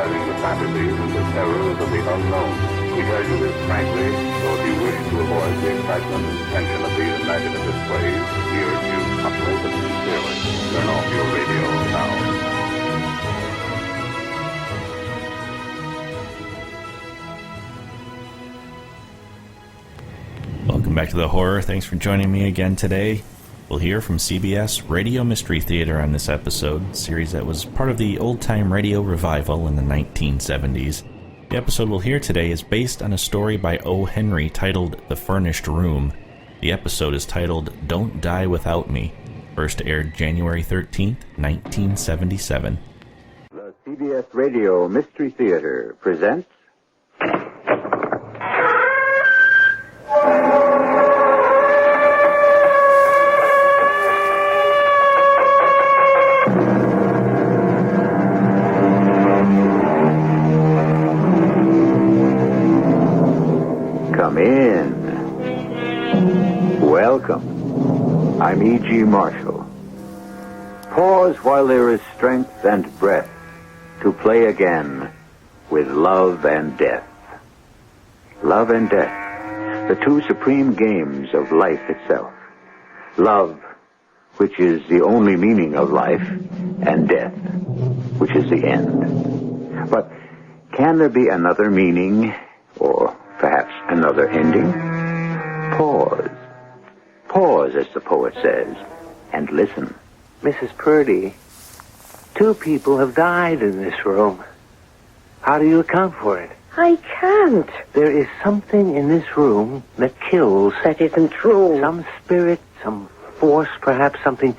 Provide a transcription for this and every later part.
dramatizing the fantasies and the terrors of the unknown. We tell you this frankly, so if you wish to avoid the excitement and tension of these imaginative plays, we urge you humbly but sincerely, turn off your radio now. Welcome back to The Horror. Thanks for joining me again today. We'll hear from CBS Radio Mystery Theater on this episode, a series that was part of the old-time radio revival in the 1970s. The episode we'll hear today is based on a story by O. Henry titled The Furnished Room. The episode is titled Don't Die Without Me. First aired January 13th, 1977. The CBS Radio Mystery Theater presents... Come in. Welcome. I'm E.G. Marshall. Pause while there is strength and breath to play again with love and death. Love and death, the two supreme games of life itself. Love, which is the only meaning of life, and death, which is the end. But can there be another meaning, or perhaps another ending? Pause. Pause, as the poet says, and listen. Mrs. Purdy, 2 people have died in this room. How do you account for it? I can't. There is something in this room that kills. That isn't true. Some spirit, some force, perhaps something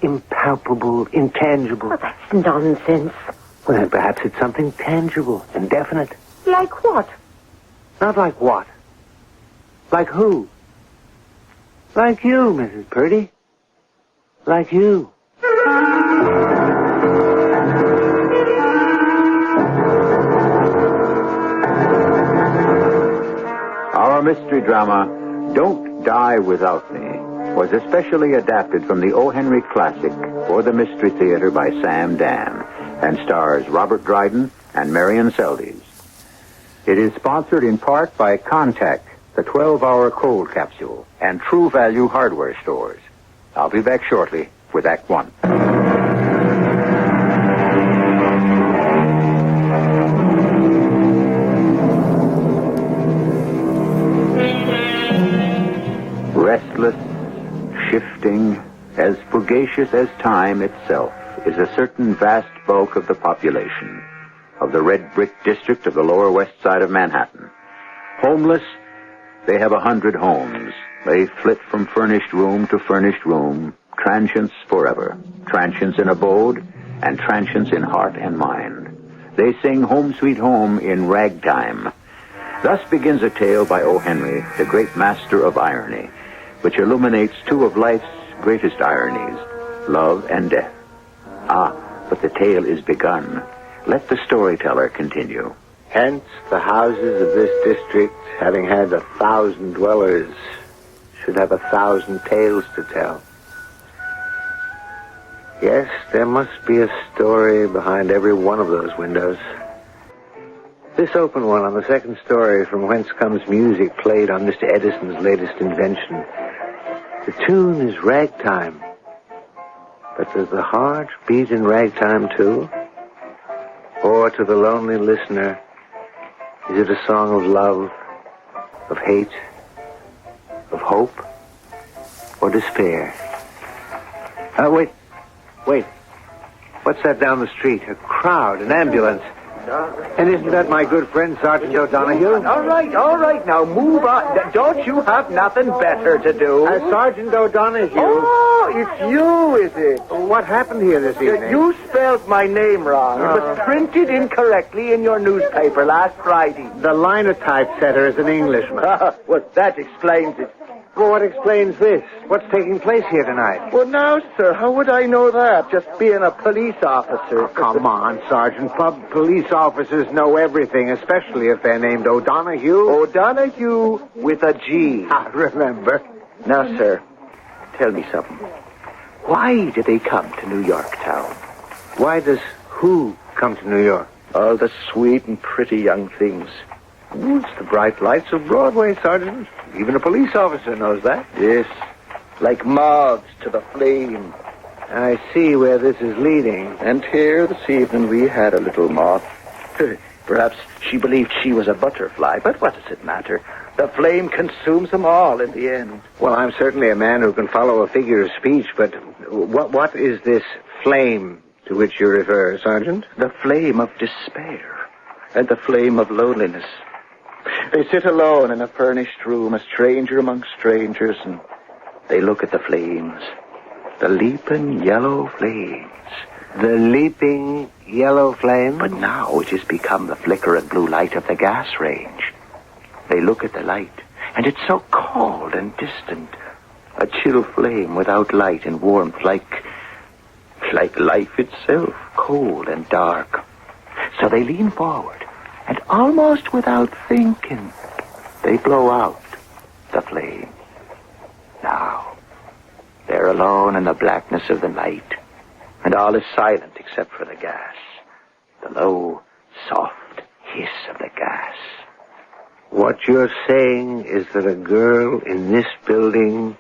impalpable, intangible. Oh, that's nonsense. Well, then perhaps it's something tangible and definite. Like what? Not like what? Like who? Like you, Mrs. Purdy. Like you. Our mystery drama, Don't Die Without Me, was especially adapted from the O. Henry classic for the Mystery Theater by Sam Dan and stars Robert Dryden and Marion Seldes. It is sponsored in part by Contact, the 12-hour cold capsule, and True Value hardware stores. I'll be back shortly with Act One. Restless, shifting, as fugacious as time itself, is a certain vast bulk of the population of the red brick district of the lower west side of Manhattan. Homeless, they have 100 homes. They flit from furnished room to furnished room, transients forever, transients in abode, and transients in heart and mind. They sing Home Sweet Home in ragtime. Thus begins a tale by O. Henry, the great master of irony, which illuminates 2 of life's greatest ironies, love and death. Ah, but the tale is begun. Let the storyteller continue. Hence, the houses of this district, having had 1,000 dwellers, should have 1,000 tales to tell. Yes, there must be a story behind every one of those windows. This open one on the 2nd story, from whence comes music played on Mr. Edison's latest invention. The tune is ragtime. But does the heart beat in ragtime too? Or to the lonely listener, is it a song of love, of hate, of hope, or despair? Wait. What's that down the street? A crowd, an ambulance. And isn't that my good friend, Sergeant O'Donoghue? All right, now move on. Don't you have nothing better to do? Sergeant O'Donoghue. Oh, it's you, is it? What happened here this evening? You spelled my name wrong. It was printed incorrectly in your newspaper last Friday. The linotypesetter is an Englishman. Well, that explains it. Well, what explains this? What's taking place here tonight? Well, now, sir, how would I know that? Just being a police officer. Oh, come on, Sergeant. Police officers know everything, especially if they're named O'Donoghue. O'Donoghue with a G. I remember. Now, sir, tell me something. Why did they come to New York town? Why does who come to New York? All the sweet and pretty young things. Ooh, it's the bright lights of Broadway, Sergeant. Even a police officer knows that. Yes, like moths to the flame. I see where this is leading. And here this evening we had a little moth. Perhaps she believed she was a butterfly, but what does it matter? The flame consumes them all in the end. Well, I'm certainly a man who can follow a figure of speech, but what is this flame to which you refer, Sergeant? The flame of despair and the flame of loneliness. They sit alone in a furnished room, a stranger among strangers, and they look at the flames. The leaping yellow flames. The leaping yellow flame? But now it has become the flicker and blue light of the gas range. They look at the light, and it's so cold and distant. A chill flame without light and warmth, like life itself, cold and dark. So they lean forward, and almost without thinking, they blow out the flame. Now, they're alone in the blackness of the night, and all is silent except for the gas. The low, soft hiss of the gas. What you're saying is that a girl in this building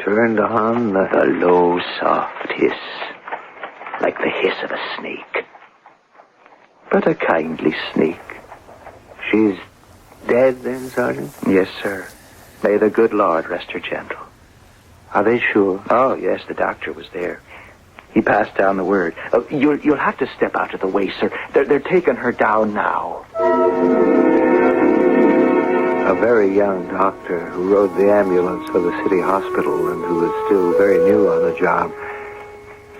turned on the low, soft hiss, like the hiss of a snake. But a kindly snake. She's dead then, Sergeant? Yes, sir. May the good Lord rest her gentle. Are they sure? Oh, yes, the doctor was there. He passed down the word. You'll have to step out of the way, sir. They're taking her down now. A very young doctor who rode the ambulance for the city hospital and who was still very new on the job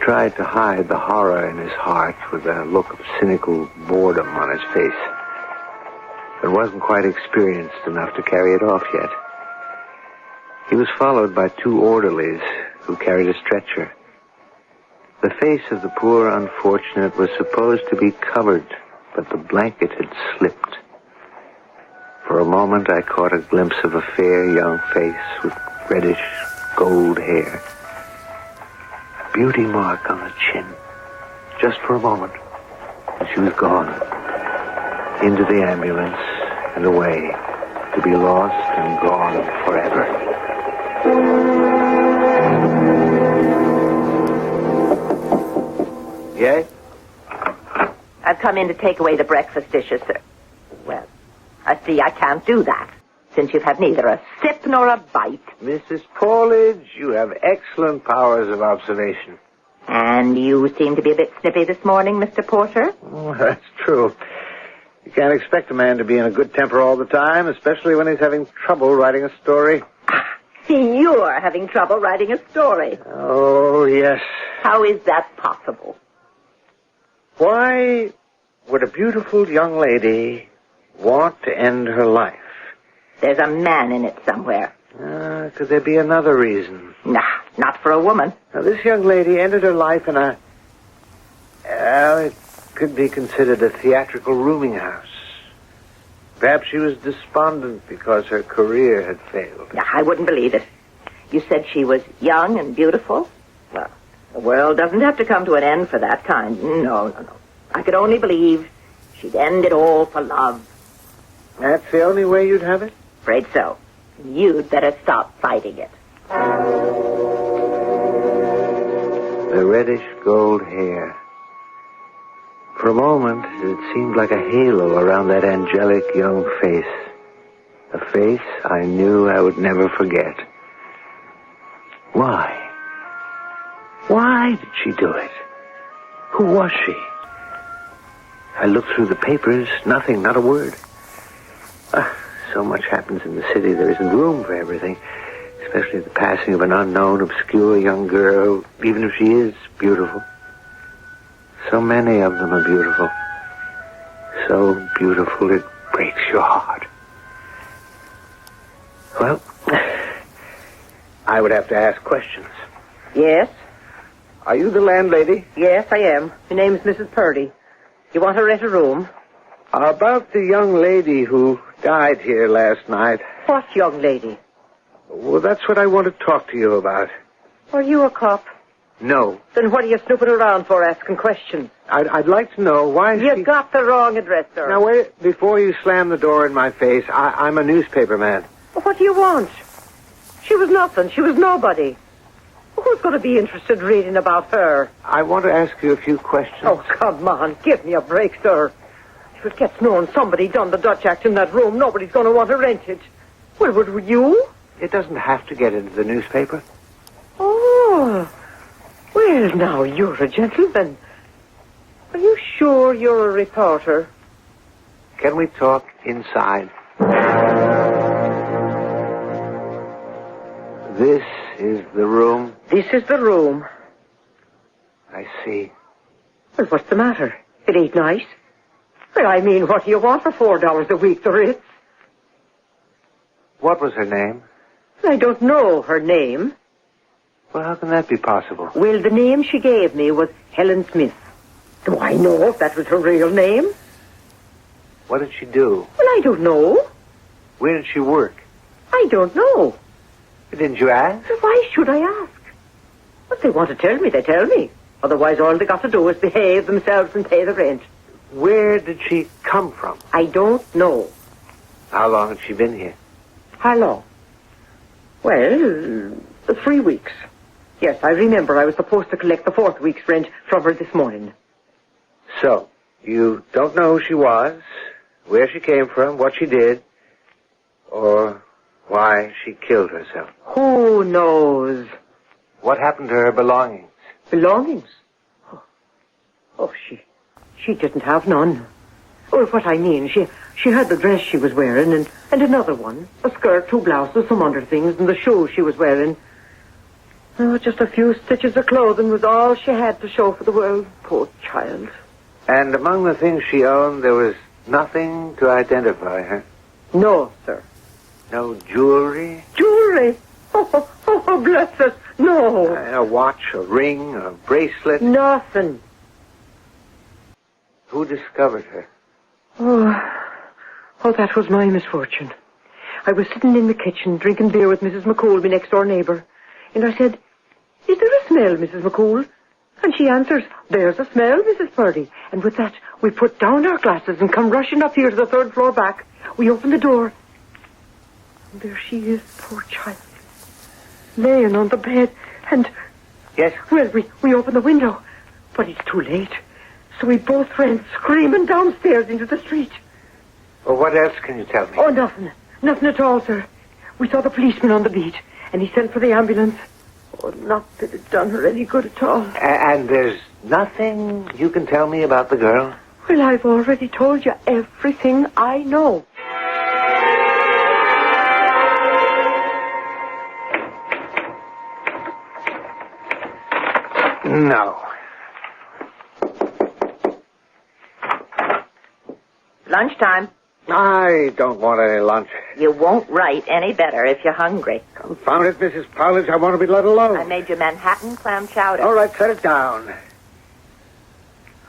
tried to hide the horror in his heart with a look of cynical boredom on his face, but wasn't quite experienced enough to carry it off yet. He was followed by two orderlies who carried a stretcher. The face of the poor unfortunate was supposed to be covered, but the blanket had slipped. For a moment, I caught a glimpse of a fair young face with reddish gold hair. A beauty mark on the chin. Just for a moment. And she was gone. Into the ambulance and away. To be lost and gone forever. Yes? I've come in to take away the breakfast dishes, sir. Well, I see I can't do that, since you've had neither a sip nor a bite. Mrs. Paulidge, you have excellent powers of observation. And you seem to be a bit snippy this morning, Mr. Porter. Oh, that's true. You can't expect a man to be in a good temper all the time, especially when he's having trouble writing a story. See, you're having trouble writing a story. Oh, yes. How is that possible? Why would a beautiful young lady want to end her life? There's a man in it somewhere. Could there be another reason? Nah, not for a woman. Now, this young lady ended her life in a... it could be considered a theatrical rooming house. Perhaps she was despondent because her career had failed. Nah, I wouldn't believe it. You said she was young and beautiful? Well, the world doesn't have to come to an end for that kind. No. I could only believe she'd end it all for love. That's the only way you'd have it? Afraid so. You'd better stop fighting it. The reddish gold hair. For a moment, it seemed like a halo around that angelic young face. A face I knew I would never forget. Why? Why did she do it? Who was she? I looked through the papers. Nothing, not a word. So much happens in the city, there isn't room for everything. Especially the passing of an unknown, obscure young girl, even if she is beautiful. So many of them are beautiful. So beautiful it breaks your heart. Well, I would have to ask questions. Yes? Are you the landlady? Yes, I am. Her name's Mrs. Purdy. You want to rent a room? About the young lady who died here last night. What young lady? Well, that's what I want to talk to you about. Are you a cop? No. Then what are you snooping around for, asking questions? I'd like to know why You've got the wrong address, sir. Now, wait, before you slam the door in my face, I'm a newspaper man. What do you want? She was nothing. She was nobody. Who's going to be interested reading about her? I want to ask you a few questions. Oh, come on. Give me a break, sir. If it gets known somebody done the Dutch act in that room, nobody's going to want to rent it. Well, would you? It doesn't have to get into the newspaper. Oh. Well, now, you're a gentleman. Are you sure you're a reporter? Can we talk inside? This is the room. This is the room. I see. Well, what's the matter? It ain't nice. Well, I mean, what do you want for $4 a week, the Ritz? What was her name? I don't know her name. Well, how can that be possible? Well, the name she gave me was Helen Smith. Do I know if that was her real name? What did she do? Well, I don't know. Where did she work? I don't know. Didn't you ask? Why should I ask? If they want to tell me, they tell me. Otherwise, all they got to do is behave themselves and pay the rent. Where did she come from? I don't know. How long had she been here? How long? Well, 3 weeks. Yes, I remember I was supposed to collect the 4th week's rent from her this morning. So, you don't know who she was, where she came from, what she did, or why she killed herself? Who knows? What happened to her belongings? Belongings? Oh, she didn't have none. Oh, what I mean, she had the dress she was wearing and another one, a skirt, 2 blouses, some underthings, and the shoes she was wearing. Oh, just a few stitches of clothing was all she had to show for the world. Poor child. And among the things she owned, there was nothing to identify her? No, sir. No jewelry? Jewelry? Oh, bless us. No. A watch, a ring, a bracelet? Nothing. Who discovered her? Oh, that was my misfortune. I was sitting in the kitchen drinking beer with Mrs. McCool, my next-door neighbor. And I said, "Is there a smell, Mrs. McCool?" And she answers, "There's a smell, Mrs. Purdy." And with that, we put down our glasses and come rushing up here to the 3rd floor back. We open the door. And there she is, poor child, laying on the bed. And... Yes? Well, we open the window, but it's too late. So we both ran screaming downstairs into the street. Well, what else can you tell me? Oh, nothing. Nothing at all, sir. We saw the policeman on the beat, and he sent for the ambulance. Oh, not that it done her any good at all. And there's nothing you can tell me about the girl? Well, I've already told you everything I know. No. Lunchtime. I don't want any lunch. You won't write any better if you're hungry. Confound it, Mrs. Powledge, I want to be let alone. I made you Manhattan clam chowder. All right, set it down.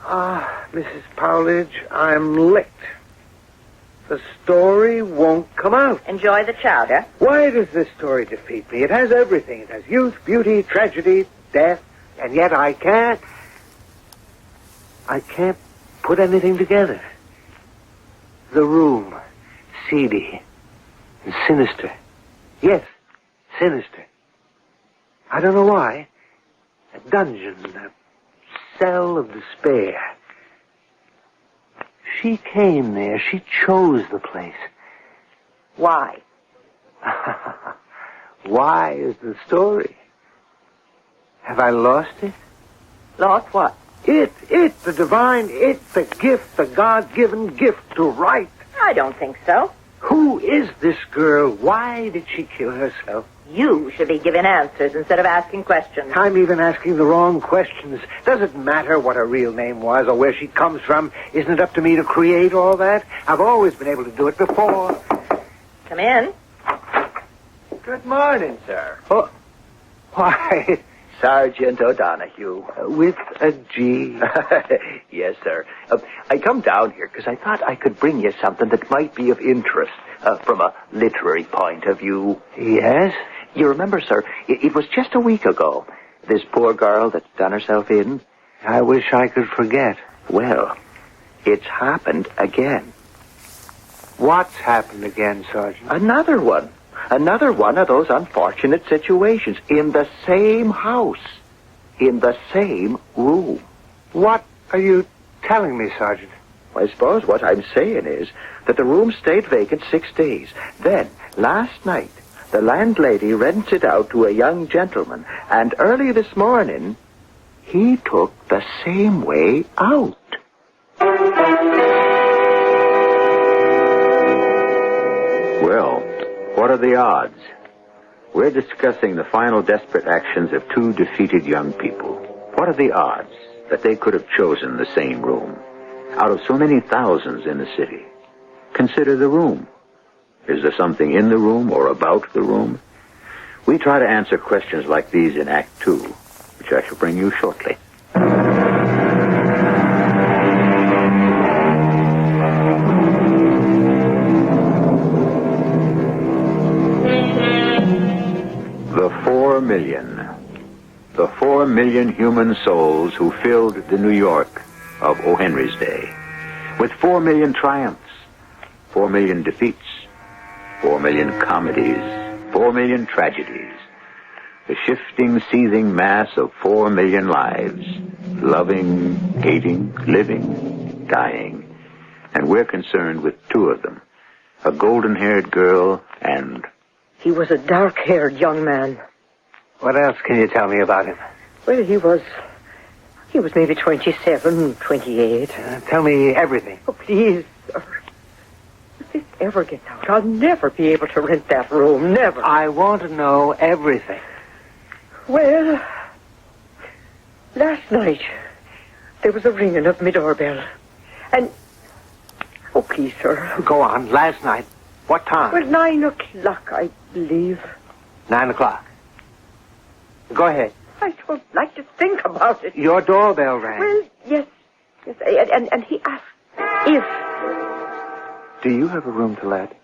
Mrs. Powledge, I'm licked. The story won't come out. Enjoy the chowder. Why does this story defeat me? It has everything. It has youth, beauty, tragedy, death, and yet I can't put anything together. The room, seedy and sinister. Yes, sinister. I don't know why. A dungeon, a cell of despair. She came there. She chose the place. Why? Why is the story? Have I lost it? Lost what? It, the divine, the gift, the God-given gift to write. I don't think so. Who is this girl? Why did she kill herself? You should be giving answers instead of asking questions. I'm even asking the wrong questions. Does it matter what her real name was or where she comes from? Isn't it up to me to create all that? I've always been able to do it before. Come in. Good morning, sir. Oh, why, Sergeant O'Donoghue. with a G. Yes, sir. I come down here because I thought I could bring you something that might be of interest from a literary point of view. Yes? You remember, sir, it was just a week ago This poor girl that's done herself in? I wish I could forget. Well, it's happened again. What's happened again, Sergeant? Another one. Another one of those unfortunate situations. In the same house. In the same room. What are you telling me, Sergeant? I suppose what I'm saying is that the room stayed vacant 6 days. Then, last night, the landlady rents it out to a young gentleman, and early this morning, he took the same way out. Well, what are the odds? We're discussing the final desperate actions of two defeated young people. What are the odds that they could have chosen the same room out of so many thousands in the city? Consider the room. Is there something in the room or about the room? We try to answer questions like these in Act 2, which I shall bring you shortly. The 4 million. The 4 million human souls who filled the New York of O. Henry's day. With 4 million triumphs, 4 million defeats, 4 million comedies, 4 million tragedies. The shifting, seething mass of 4 million lives. Loving, hating, living, dying. And we're concerned with two of them. A golden-haired girl and... He was a dark-haired young man. What else can you tell me about him? Well, he was maybe 27, 28. Tell me everything. Oh, please, sir. If this ever gets out, I'll never be able to rent that room. Never. I want to know everything. Well, last night, there was a ringing of my doorbell. And... Oh, please, sir. Go on. Last night. What time? Well, 9 o'clock, I believe. 9 o'clock. Go ahead. I don't like to think about it. Your doorbell rang. Well, yes. And he asked if... Do you have a room to let?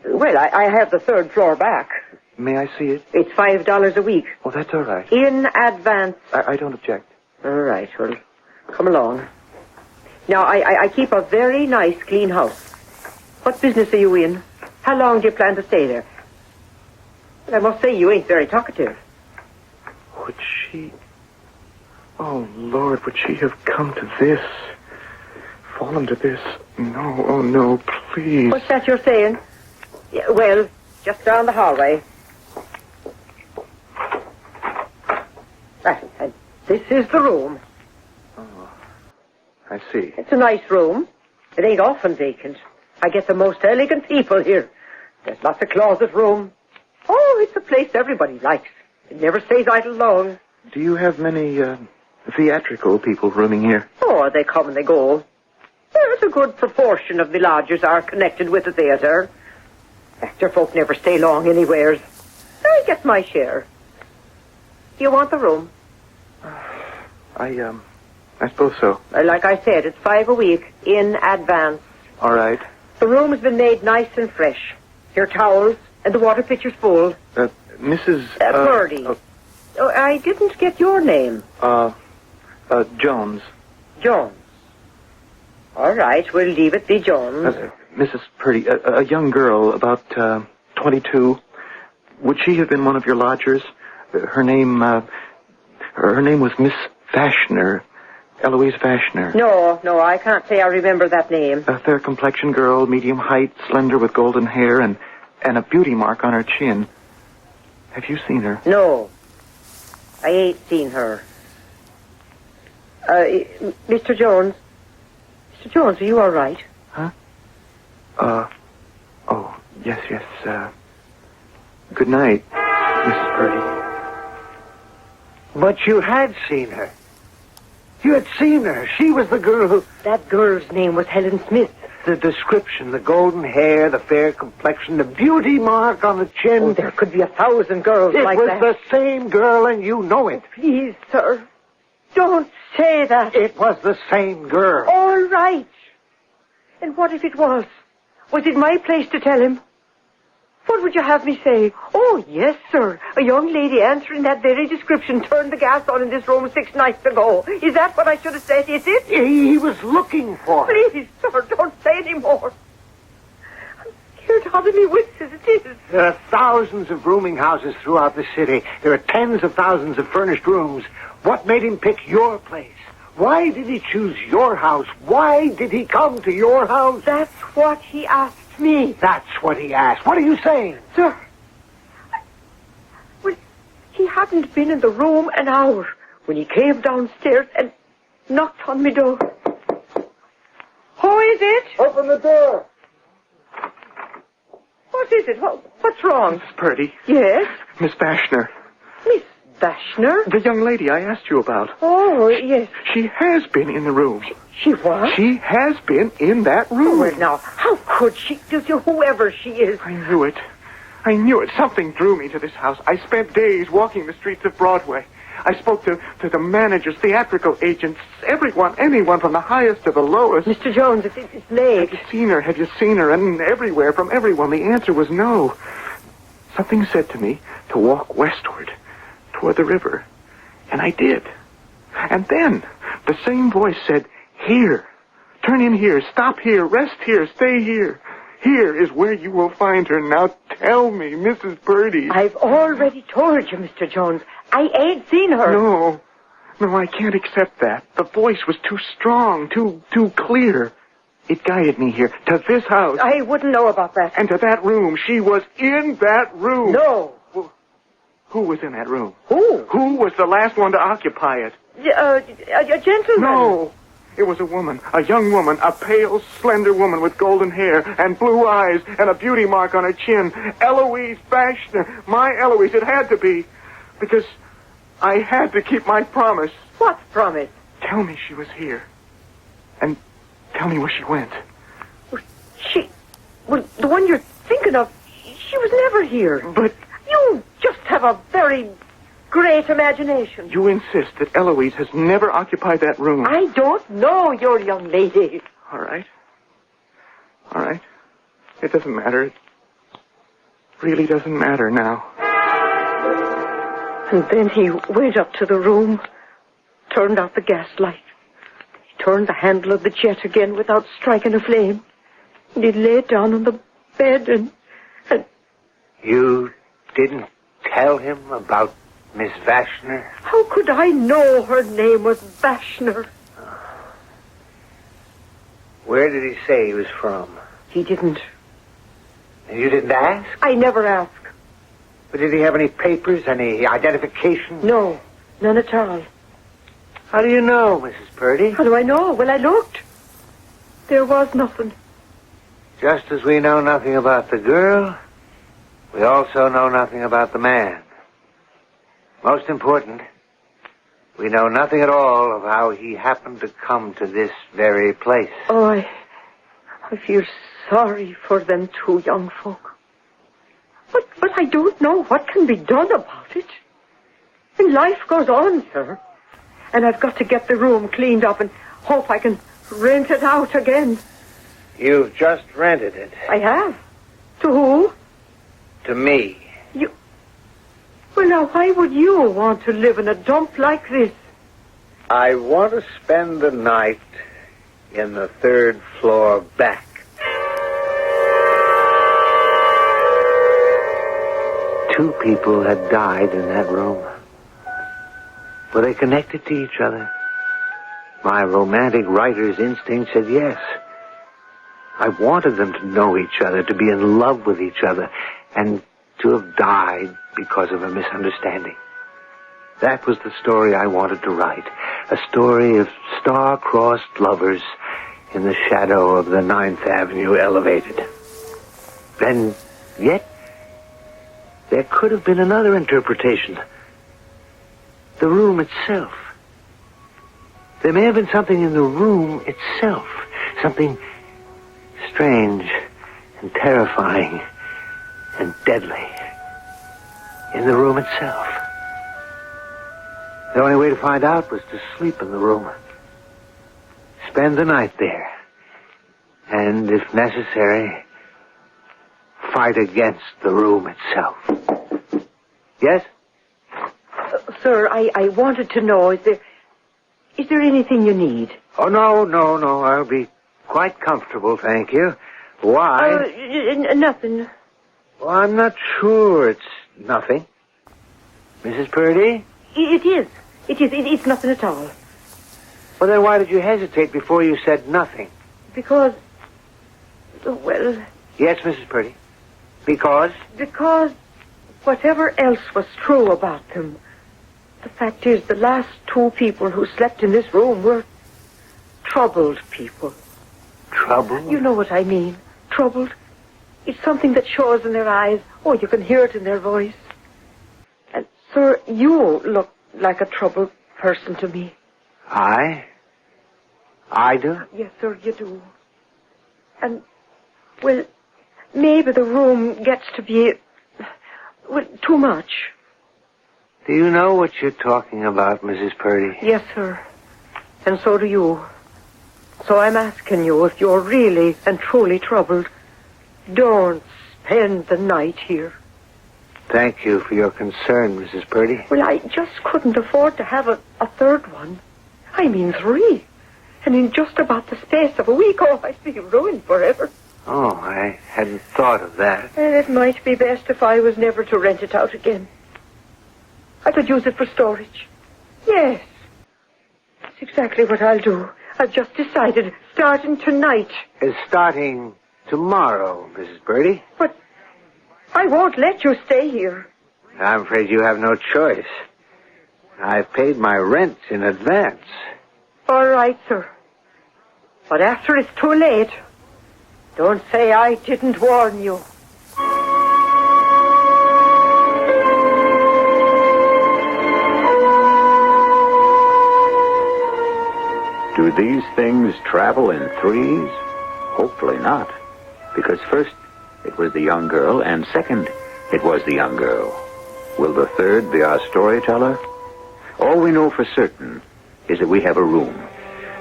Well, I have the third floor back. May I see it? It's $5 a week. Oh, that's all right. In advance. I don't object. All right, well, come along. Now, I keep a very nice, clean house. What business are you in? How long do you plan to stay there? Well, I must say you ain't very talkative. Would she... Oh, Lord, would she have come to this? Fallen to this? No, oh, no, please. What's that you're saying? Yeah, well, just down the hallway. Right, and this is the room. Oh, I see. It's a nice room. It ain't often vacant. I get the most elegant people here. There's lots of closet room. Oh, it's a place everybody likes. It never stays idle long. Do you have many, theatrical people rooming here? Oh, they come and they go. There's a good proportion of the lodgers are connected with the theatre. Actor folk never stay long anywheres. I get my share. Do you want the room? I suppose so. Like I said, it's $5 a week in advance. All right. The room's been made nice and fresh. Your towels and the water pitcher's full. Mrs. Purdy. Oh, I didn't get your name. Jones. Jones. All right, we'll leave it be Jones. Mrs. Purdy, a young girl, about 22. Would she have been one of your lodgers? Her name was Miss Vashner. Eloise Vashner. No, I can't say I remember that name. A fair complexion girl, medium height, slender with golden hair, and a beauty mark on her chin. Have you seen her? No, I ain't seen her. Mr. Jones. Mr. Jones, are you all right? Huh? Oh, yes. Good night, Mrs. Purdy. But you had seen her. You had seen her. She was the girl who... That girl's name was Helen Smith. The description, the golden hair, the fair complexion, the beauty mark on the chin. Oh, there could be 1,000 girls like that. It was the same girl, and you know it. Please, sir, don't say that. It was the same girl. All right. And what if it was? Was it my place to tell him? What would you have me say? Oh, yes, sir. A young lady answering that very description turned the gas on in this room 6 nights ago. Is that what I should have said, is it? He was looking for her. Please, sir, don't say any more. I'm scared out of me wits as it is. There are thousands of rooming houses throughout the city. There are tens of thousands of furnished rooms. What made him pick your place? Why did he choose your house? Why did he come to your house? That's what he asked me. That's what he asked. What are you saying? Sir, well, he hadn't been in the room an hour when he came downstairs and knocked on my door. Who is it? Open the door. What is it? What's wrong? Miss Purdy. Yes? Miss Bashner. Miss Bashner? The young lady I asked you about. Oh, yes. She has been in the room. She what? She has been in that room. Oh, well, now, how could she? Whoever she is. I knew it. I knew it. Something drew me to this house. I spent days walking the streets of Broadway. I spoke to the managers, theatrical agents, anyone from the highest to the lowest. Mr. Jones, it's late. Have you seen her? And everywhere, from everyone, the answer was no. Something said to me to walk westward, toward the river. And I did. And then, the same voice said, here. Turn in here. Stop here. Rest here. Stay here. Here is where you will find her. Now tell me, Mrs. Purdy. I've already told you, Mr. Jones. I ain't seen her. No, I can't accept that. The voice was too strong, too clear. It guided me here, to this house. I wouldn't know about that. And to that room. She was in that room. No. Who was in that room? Who? Who was the last one to occupy it? A gentleman. No. It was a woman, a young woman, a pale, slender woman with golden hair and blue eyes and a beauty mark on her chin. Eloise Bashner. My Eloise. It had to be. Because I had to keep my promise. What promise? Tell me she was here. And tell me where she went. Well, the one you're thinking of, she was never here. But... You just have a very great imagination. You insist that Eloise has never occupied that room. I don't know your young lady. All right. It doesn't matter. It really doesn't matter now. And then he went up to the room, turned out the gas light. He turned the handle of the jet again without striking a flame. And he lay down on the bed and... You didn't tell him about Miss Bashner? How could I know her name was Bashner? Where did he say he was from? He didn't. And you didn't ask? I never asked. But did he have any papers, any identification? No, none at all. How do you know, Mrs. Purdy? How do I know? Well, I looked. There was nothing. Just as we know nothing about the girl, we also know nothing about the man. Most important, we know nothing at all of how he happened to come to this very place. Oh, I feel sorry for them two young folk. But I don't know what can be done about it. And life goes on, sir. And I've got to get the room cleaned up and hope I can rent it out again. You've just rented it. I have. To who? To me. You... Well, now, why would you want to live in a dump like this? I want to spend the night in the 3rd floor back. Two people had died in that room. Were they connected to each other? My romantic writer's instinct said yes. I wanted them to know each other, to be in love with each other, and to have died because of a misunderstanding. That was the story I wanted to write. A story of star-crossed lovers in the shadow of the 9th Avenue elevated. And yet, there could have been another interpretation. The room itself. There may have been something in the room itself. Something strange and terrifying and deadly in the room itself. The only way to find out was to sleep in the room. Spend the night there. And, if necessary, fight against the room itself. Yes? Sir, I wanted to know, is there anything you need? Oh, no. I'll be quite comfortable, thank you. Why? Nothing. Well, I'm not sure it's nothing. Mrs. Purdy? It is. It's nothing at all. Well, then why did you hesitate before you said nothing? Because, well... Yes, Mrs. Purdy. Because? Because whatever else was true about them, the fact is the last two people who slept in this room were troubled people. Troubled? You know what I mean. Troubled. It's something that shows in their eyes. Oh, you can hear it in their voice. And, sir, you look like a troubled person to me. I do? Yes, sir, you do. And, well, maybe the room gets to be, well, too much. Do you know what you're talking about, Mrs. Purdy? Yes, sir. And so do you. So I'm asking you, if you're really and truly troubled, don't spend the night here. Thank you for your concern, Mrs. Purdy. Well, I just couldn't afford to have a third one. I mean 3. And in just about the space of a week, I'd be ruined forever. Oh, I hadn't thought of that. And it might be best if I was never to rent it out again. I could use it for storage. Yes. That's exactly what I'll do. I've just decided, starting tonight. Starting tomorrow, Mrs. Purdy. But I won't let you stay here. I'm afraid you have no choice. I've paid my rent in advance. All right, sir. But after it's too late, don't say I didn't warn you. Do these things travel in threes? Hopefully not. Because first, it was the young girl, and second, it was the young girl. Will the third be our storyteller? All we know for certain is that we have a room,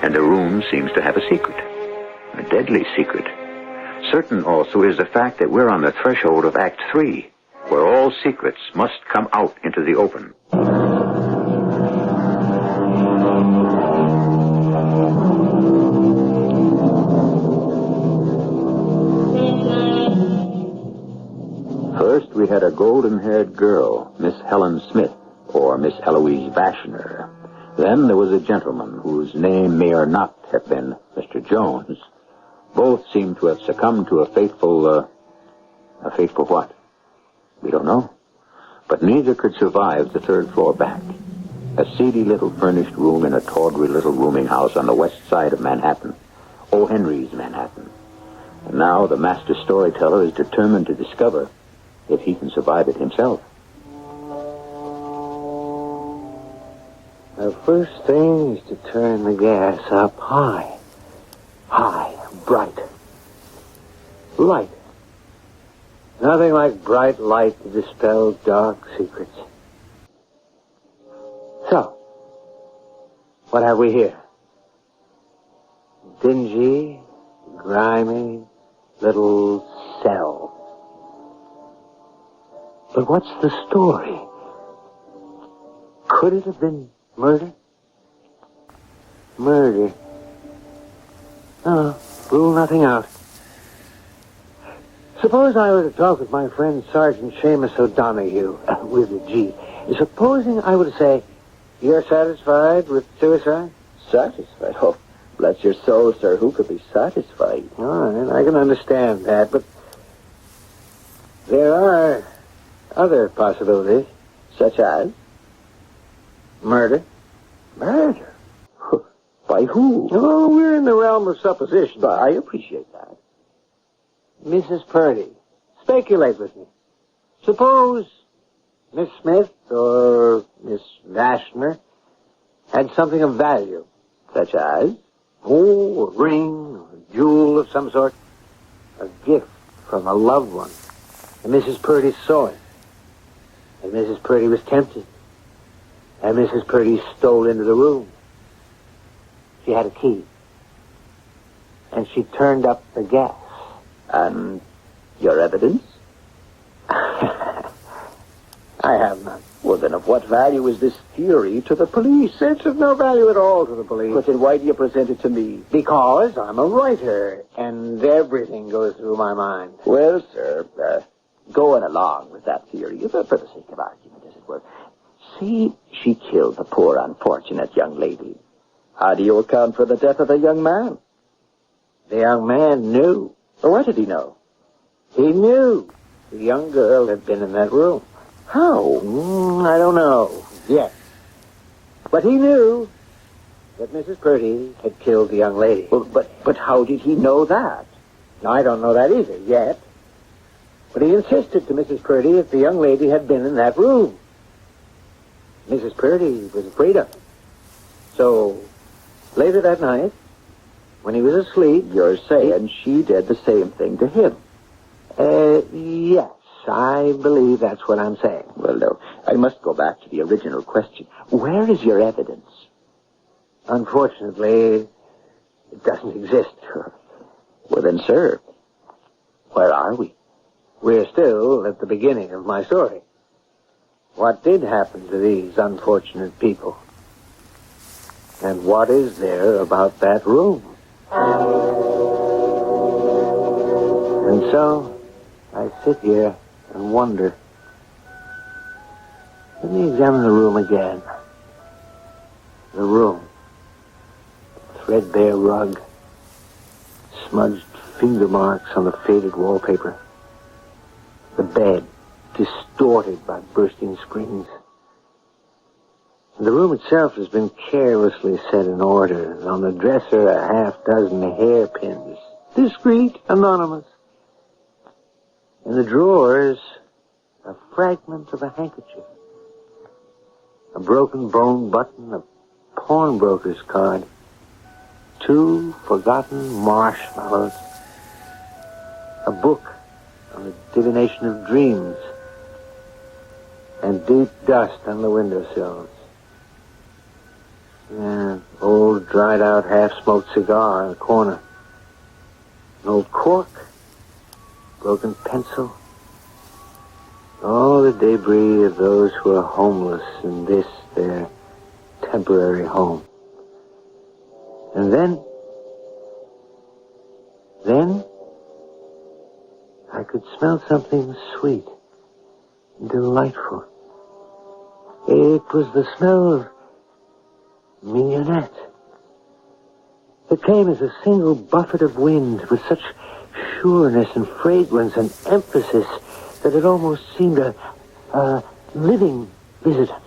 and the room seems to have a secret, a deadly secret. Certain also is the fact that we're on the threshold of Act 3, where all secrets must come out into the open. First, we had a golden-haired girl, Miss Helen Smith, or Miss Eloise Vashner. Then there was a gentleman whose name may or not have been Mr. Jones. Both seem to have succumbed to a fateful what? We don't know. But neither could survive the third floor back. A seedy little furnished room in a tawdry little rooming house on the west side of Manhattan. O. Henry's Manhattan. And now the master storyteller is determined to discover if he can survive it himself. The first thing is to turn the gas up high. High, bright. Light. Nothing like bright light to dispel dark secrets. So, what have we here? Dingy, grimy, little cell. But what's the story? Could it have been murder? Murder. Oh, rule nothing out. Suppose I were to talk with my friend Sergeant Seamus O'Donoghue, with a G. Supposing I were to say, you're satisfied with suicide? Satisfied? Oh, bless your soul, sir. Who could be satisfied? All right, I can understand that, but there are other possibilities. Such as? Murder. Murder? By who? Oh, we're in the realm of supposition. But I appreciate that. Mrs. Purdy, speculate with me. Suppose Miss Smith or Miss Vashner had something of value. Such as? Oh, a ring, or a jewel of some sort. A gift from a loved one. And Mrs. Purdy saw it. And Mrs. Purdy was tempted. And Mrs. Purdy stole into the room. She had a key. And she turned up the gas. And your evidence? Well, then of what value is this theory to the police? It's of no value at all to the police. But then why do you present it to me? Because I'm a writer, and everything goes through my mind. Well, sir, going along with that theory, for the sake of argument, as it were, see, she killed the poor, unfortunate young lady. How do you account for the death of the young man? The young man knew. Well, what did he know? He knew the young girl had been in that room. How? I don't know yet. But he knew that Mrs. Purdy had killed the young lady. Well, but how did he know that? I don't know that either yet. But he insisted to Mrs. Purdy that the young lady had been in that room. Mrs. Purdy was afraid of him. So, later that night, when he was asleep... You're saying she did the same thing to him? Yes, I believe that's what I'm saying. Well, no, I must go back to the original question. Where is your evidence? Unfortunately, it doesn't exist. Well, then, sir, where are we? We're still at the beginning of my story. What did happen to these unfortunate people? And what is there about that room? And so, I sit here and wonder. Let me examine the room again. The room. Threadbare rug. Smudged finger marks on the faded wallpaper. The bed, distorted by bursting springs. The room itself has been carelessly set in order, and on the dresser a half-dozen hairpins. Discreet, anonymous. In the drawers, a fragment of a handkerchief. A broken bone button, a pawnbroker's card. 2 forgotten marshmallows. A book on the divination of dreams. And deep dust on the windowsills. An old, dried-out, half-smoked cigar in the corner. An old cork. Broken pencil. All the debris of those who are homeless in this, their temporary home. And then I could smell something sweet and delightful. It was the smell of mignonette. It came as a single buffet of wind with such sureness and fragrance and emphasis that it almost seemed a living visitant.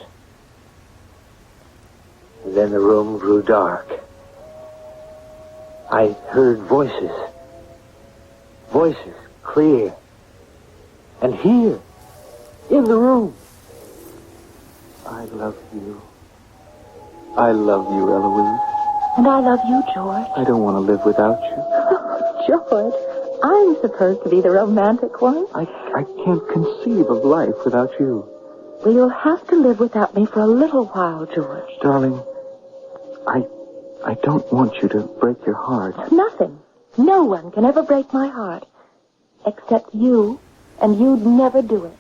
And then the room grew dark. I heard voices. Voices, clear. And here, in the room. I love you. I love you, Eloise. And I love you, George. I don't want to live without you. Oh, George, I'm supposed to be the romantic one. I can't conceive of life without you. Well, you'll have to live without me for a little while, George. Darling, I don't want you to break your heart. Nothing. No one can ever break my heart. Except you, and you'd never do it.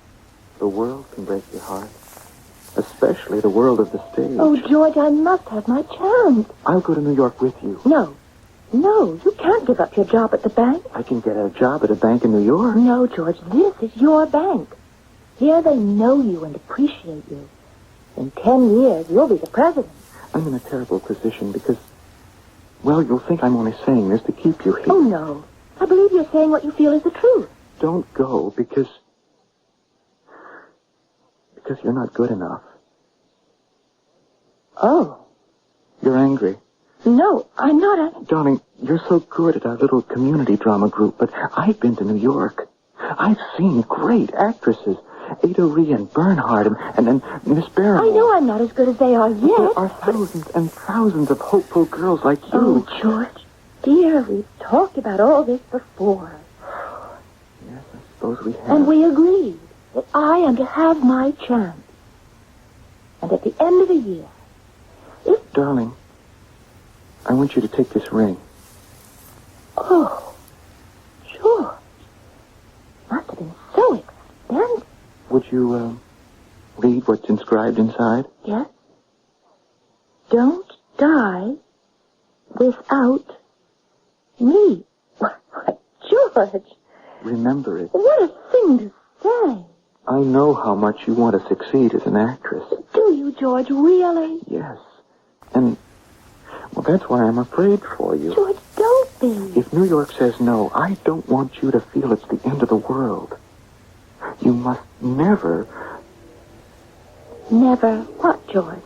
The world can break your heart. Especially the world of the stage. Oh, George, I must have my chance. I'll go to New York with you. No, you can't give up your job at the bank. I can get a job at a bank in New York. No, George, this is your bank. Here they know you and appreciate you. In 10 years, you'll be the president. I'm in a terrible position because, well, you'll think I'm only saying this to keep you here. Oh, no. I believe you're saying what you feel is the truth. Don't go because you're not good enough. Oh. You're angry. No, I'm not angry. Darling, you're so good at our little community drama group, but I've been to New York. I've seen great actresses. Ada Ree and Bernhardt and Miss Barrymore. I know I'm not as good as they are yet. There are thousands and thousands of hopeful girls like you. Oh, George, dear, we've talked about all this before. Yes, I suppose we have. And we agreed that I am to have my chance. And at the end of the year, if... Darling, I want you to take this ring. Oh, George, must have been so expensive. Would you read what's inscribed inside? Yes? Don't die without me. Why, George. Remember it. What a thing to say. I know how much you want to succeed as an actress. Do you, George, really? Yes. And, well, that's why I'm afraid for you. George, don't be. If New York says no, I don't want you to feel it's the end of the world. You must never... Never what, George?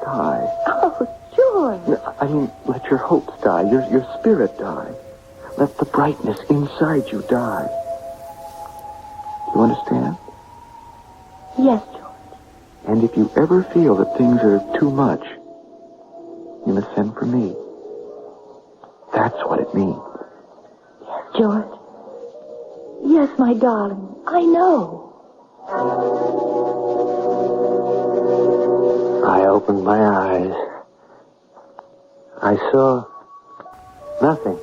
Die. Oh, George. I mean, let your hopes die, your spirit die. Let the brightness inside you die. You understand? Yes, George. And if you ever feel that things are too much, you must send for me. That's what it means. Yes, George. Yes, my darling. I know. I opened my eyes. I saw nothing.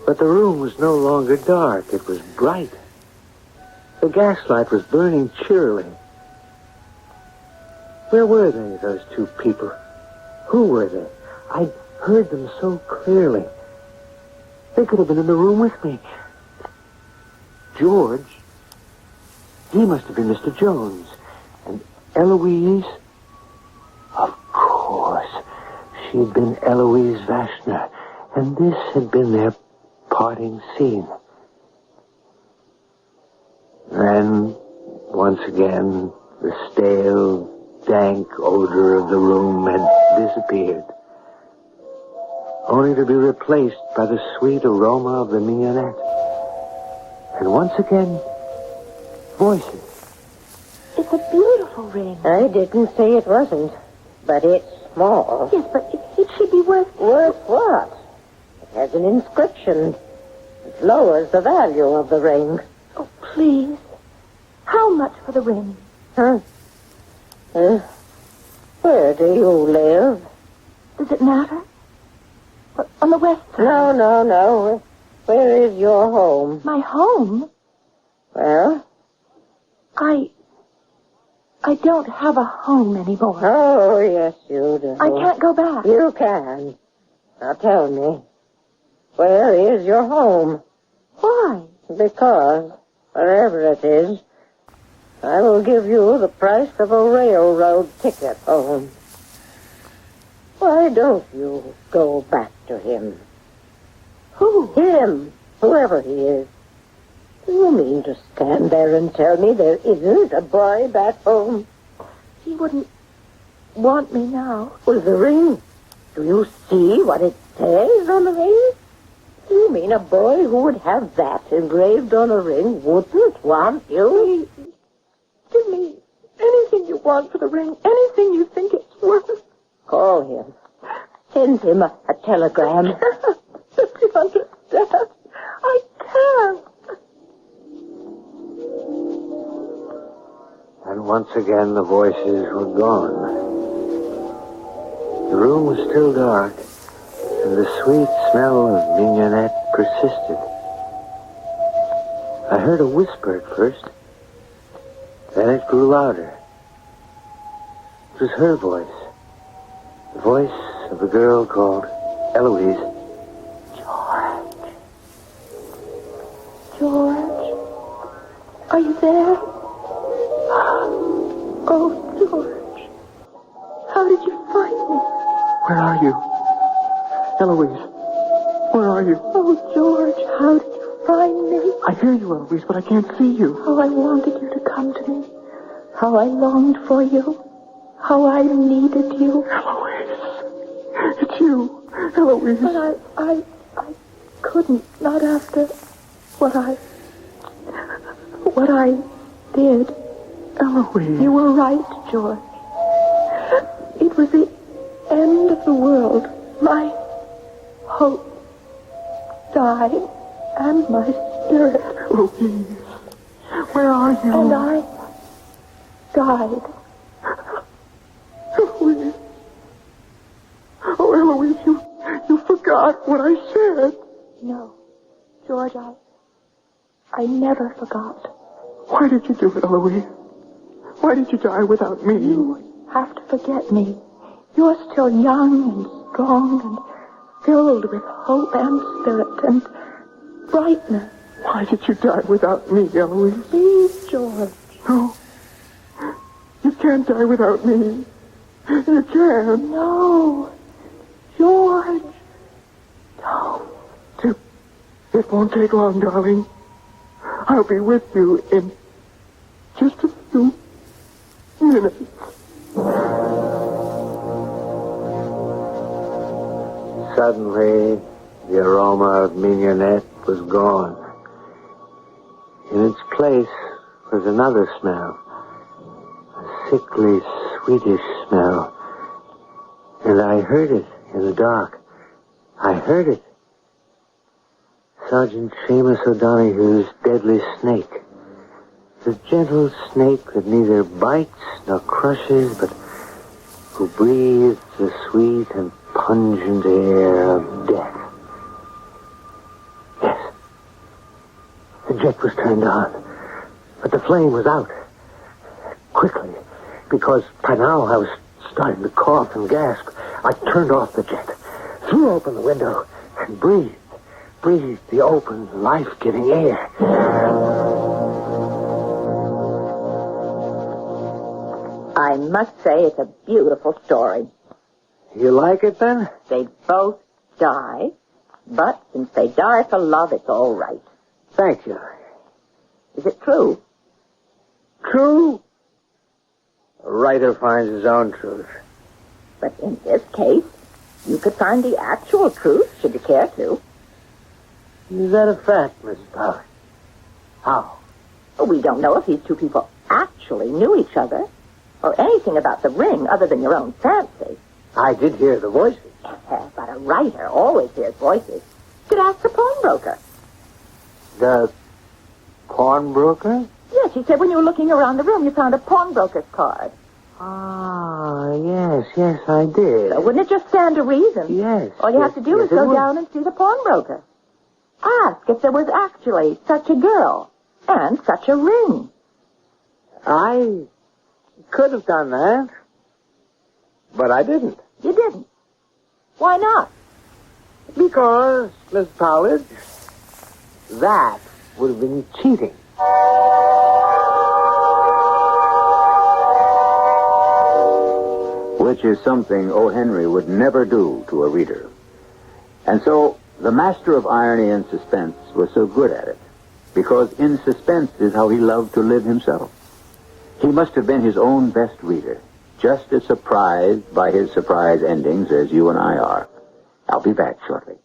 But the room was no longer dark. It was bright. The gaslight was burning cheerily. Where were they, those two people? Who were they? I'd heard them so clearly. They could have been in the room with me. George, he must have been Mr. Jones. And Eloise, of course, she'd been Eloise Vashner. And this had been their parting scene. Then, once again, the stale, dank odor of the room had disappeared, only to be replaced by the sweet aroma of the mignonette. And once again, voices. It's a beautiful ring. I didn't say it wasn't, but it's small. Yes, but it should be worth... Worth what? It has an inscription. It lowers the value of the ring. Oh, please. How much for the ring? Huh? Where do you live? Does it matter? On the west side? No. Where is your home? My home? Well? I don't have a home anymore. Oh, yes, you do. I can't go back. You can. Now tell me, where is your home? Why? Because, wherever it is, I will give you the price of a railroad ticket home. Why don't you go back to him? Who? Him, whoever he is. Do you mean to stand there and tell me there isn't a boy back home? He wouldn't want me now. Well, the ring. Do you see what it says on the ring? You mean a boy who would have that engraved on a ring wouldn't want you? Please, give me anything you want for the ring, anything you think it's worth. Call him. Send him a telegram. Don't you understand? I can't. And once again the voices were gone. The room was still dark, and the sweet smell of mignonette persisted. I heard a whisper at first. Then it grew louder. It was her voice. The voice of a girl called Eloise. George, are you there? Oh, George, how did you find me? Where are you? Eloise, where are you? Oh, George, how did you find me? I hear you, Eloise, but I can't see you. How I wanted you to come to me. How I longed for you. How I needed you. Eloise, it's you, Eloise. But I couldn't, not after what I did. Eloise. You were right, George. It was the end of the world. My hope died, and my spirit. Eloise, where are you? And I died. Eloise. Oh, Eloise, you forgot what I said. No, George, I never forgot. Why did you do it, Eloise? Why did you die without me? You have to forget me. You're still young and strong and filled with hope and spirit and brightness. Why did you die without me, Eloise? Please, George. No. You can't die without me. You can't. No. George. No. It won't take long, darling. I'll be with you in just a few minutes. Suddenly, the aroma of mignonette was gone. In its place was another smell, a sickly, sweetish smell. And I heard it in the dark. I heard it. Sergeant Seamus O'Donoghue's deadly snake. The gentle snake that neither bites nor crushes, but who breathes the sweet and pungent air of death. Yes. The jet was turned on, but the flame was out. Quickly, because by now I was starting to cough and gasp, I turned off the jet, threw open the window, and breathed the open, life-giving air. I must say it's a beautiful story. You like it, then? They both die, but since they die for love, it's all right. Thank you. Is it true? True? A writer finds his own truth. But in this case, you could find the actual truth, should you care to. Is that a fact, Mrs. Power? How? We don't know if these two people actually knew each other, or anything about the ring other than your own fancy. I did hear the voices. But a writer always hears voices. You could ask the pawnbroker. The pawnbroker? Yes, she said when you were looking around the room, you found a pawnbroker's card. Ah, yes, I did. So wouldn't it just stand to reason? Yes. All you have to do is go down and see the pawnbroker. Ask if there was actually such a girl and such a ring. I could have done that, but I didn't. You didn't. Why not? Because, Miss Pollard, that would have been cheating. Which is something O. Henry would never do to a reader. And so, the master of irony and suspense was so good at it, because in suspense is how he loved to live himself. He must have been his own best reader, just as surprised by his surprise endings as you and I are. I'll be back shortly.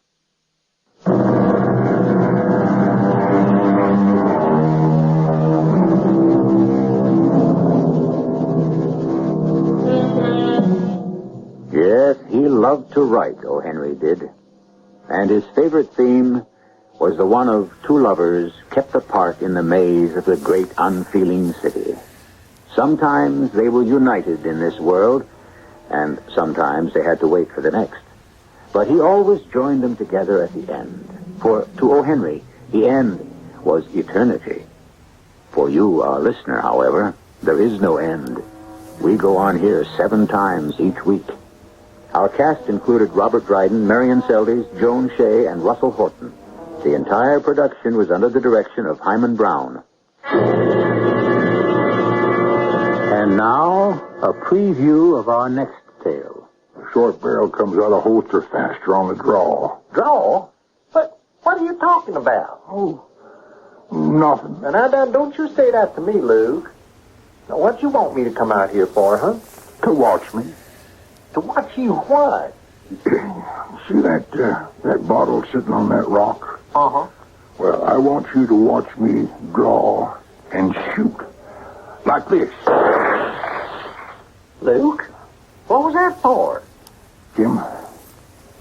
Yes, he loved to write, O. Henry did. And his favorite theme was the one of two lovers kept apart in the maze of the great unfeeling city. Sometimes they were united in this world, and sometimes they had to wait for the next. But he always joined them together at the end. For to O. Henry, the end was eternity. For you, our listener, however, there is no end. We go on here 7 times each week. Our cast included Robert Dryden, Marion Seldes, Joan Shea, and Russell Horton. The entire production was under the direction of Hyman Brown. And now, a preview of our next tale. The short barrel comes out of holster faster on the draw. Draw? But what are you talking about? Oh, nothing. And now, don't you say that to me, Luke. Now, what you want me to come out here for, huh? To watch me. To watch you what? See that bottle sitting on that rock? Uh-huh. Well, I want you to watch me draw and shoot. Like this. Luke? What was that for? Jim,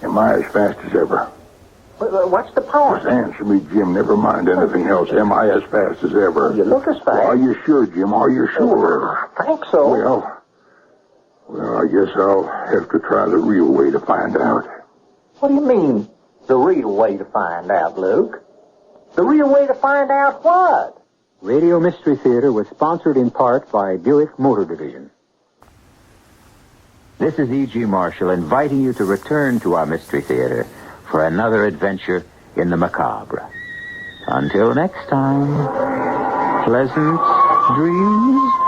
am I as fast as ever? What's the point? Just answer me, Jim. Never mind anything else. Am I as fast as ever? You look as fast. Well, are you sure, Jim? Are you sure? I think so. Well, I guess I'll have to try the real way to find out. What do you mean, the real way to find out, Luke? The real way to find out what? Radio Mystery Theater was sponsored in part by Buick Motor Division. This is E.G. Marshall inviting you to return to our Mystery Theater for another adventure in the macabre. Until next time, pleasant dreams.